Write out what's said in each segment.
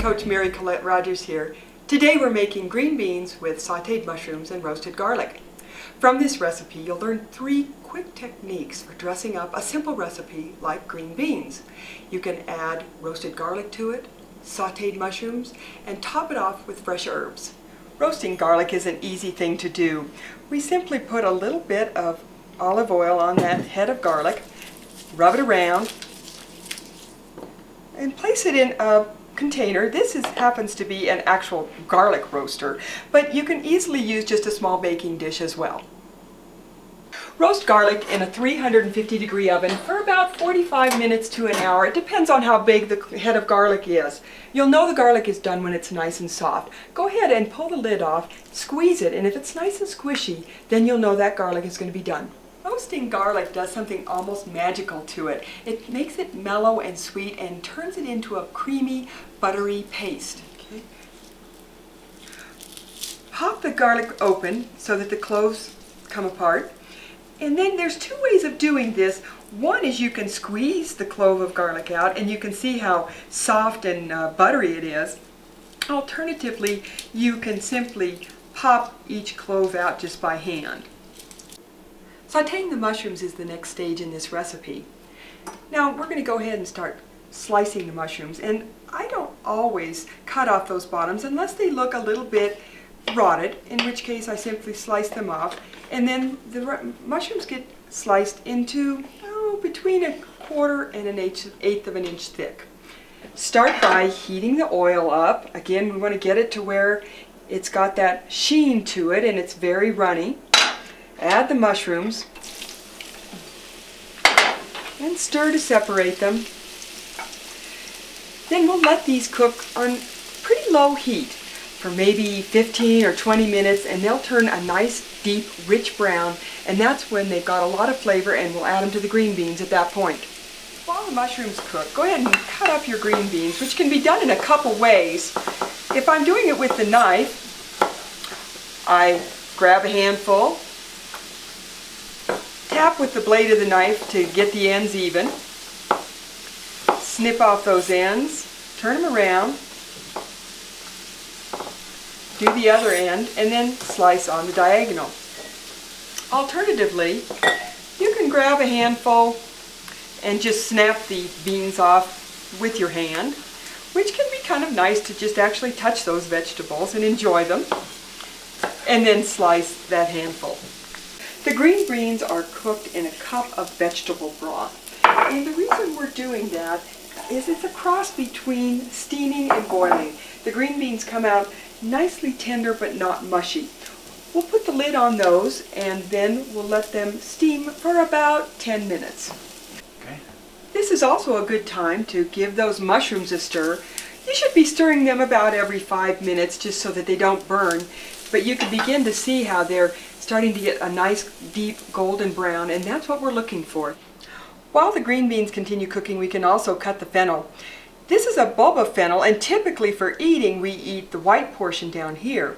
Coach Mary Colette Rogers here. Today we're making green beans with sauteed mushrooms and roasted garlic. From this recipe you'll learn 3 quick techniques for dressing up a simple recipe like green beans. You can add roasted garlic to it, sauteed mushrooms, and top it off with fresh herbs. Roasting garlic is an easy thing to do. We simply put a little bit of olive oil on that head of garlic, rub it around, and place it in a container. This happens to be an actual garlic roaster, but you can easily use just a small baking dish as well. Roast garlic in a 350-degree oven for about 45 minutes to an hour. It depends on how big the head of garlic is. You'll know the garlic is done when it's nice and soft. Go ahead and pull the lid off, squeeze it, and if it's nice and squishy, then you'll know that garlic is going to be done. Roasting garlic does something almost magical to it. It makes it mellow and sweet and turns it into a creamy, buttery paste. Okay. Pop the garlic open so that the cloves come apart. And then there's 2 ways of doing this. One is you can squeeze the clove of garlic out and you can see how soft and buttery it is. Alternatively, you can simply pop each clove out just by hand. Sauteing the mushrooms is the next stage in this recipe. Now we're going to go ahead and start slicing the mushrooms, and I don't always cut off those bottoms unless they look a little bit rotted, in which case I simply slice them off, and then the mushrooms get sliced into between 1/4 and 1/8 of an inch thick. Start by heating the oil up. Again, we want to get it to where it's got that sheen to it and it's very runny. Add the mushrooms and stir to separate them. Then we'll let these cook on pretty low heat for maybe 15 or 20 minutes, and they'll turn a nice, deep, rich brown, and that's when they've got a lot of flavor, and we'll add them to the green beans at that point. While the mushrooms cook, go ahead and cut up your green beans, which can be done in a couple ways. If I'm doing it with the knife, I grab a handful, tap with the blade of the knife to get the ends even, snip off those ends, turn them around, do the other end, and then slice on the diagonal. Alternatively, you can grab a handful and just snap the beans off with your hand, which can be kind of nice to just actually touch those vegetables and enjoy them, and then slice that handful. The green beans are cooked in a cup of vegetable broth, and the reason we're doing that is it's a cross between steaming and boiling. The green beans come out nicely tender but not mushy. We'll put the lid on those and then we'll let them steam for about 10 minutes. Okay. This is also a good time to give those mushrooms a stir. You should be stirring them about every 5 minutes just so that they don't burn, but you can begin to see how they're starting to get a nice deep golden brown, and that's what we're looking for. While the green beans continue cooking, we can also cut the fennel. This is a bulb of fennel, and typically for eating we eat the white portion down here.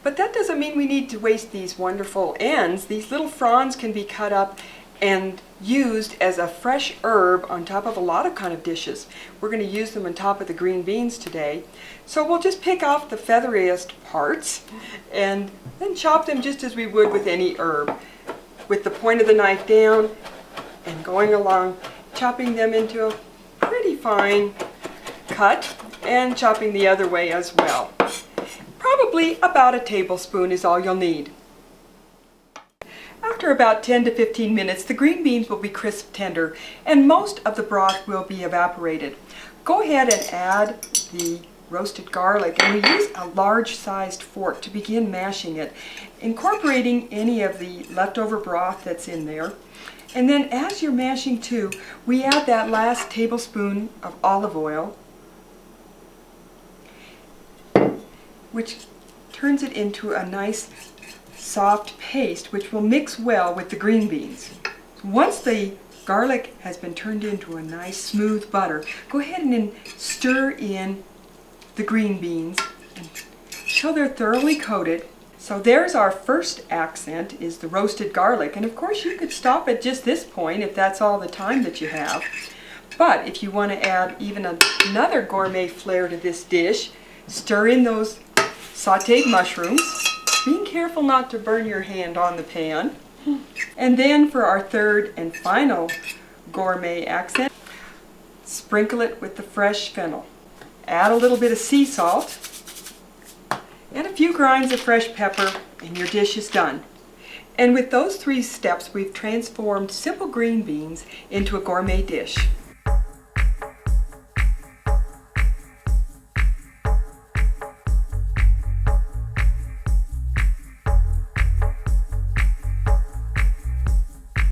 But that doesn't mean we need to waste these wonderful ends. These little fronds can be cut up and used as a fresh herb on top of a lot of kind of dishes. We're going to use them on top of the green beans today. So we'll just pick off the featheriest parts and then chop them just as we would with any herb, with the point of the knife down and going along, chopping them into a pretty fine cut and chopping the other way as well. Probably about a tablespoon is all you'll need. After about 10 to 15 minutes, the green beans will be crisp tender and most of the broth will be evaporated. Go ahead and add the roasted garlic, and we use a large-sized fork to begin mashing it, incorporating any of the leftover broth that's in there. And then as you're mashing too, we add that last tablespoon of olive oil, which turns it into a nice soft paste which will mix well with the green beans. Once the garlic has been turned into a nice smooth butter, go ahead and then stir in the green beans until they're thoroughly coated. So there's our first accent, is the roasted garlic, and of course you could stop at just this point if that's all the time that you have. But if you want to add even another gourmet flair to this dish, stir in those sauteed mushrooms, being careful not to burn your hand on the pan. And then for our third and final gourmet accent, sprinkle it with the fresh fennel. Add a little bit of sea salt and a few grinds of fresh pepper, and your dish is done. And with those 3 steps, we've transformed simple green beans into a gourmet dish.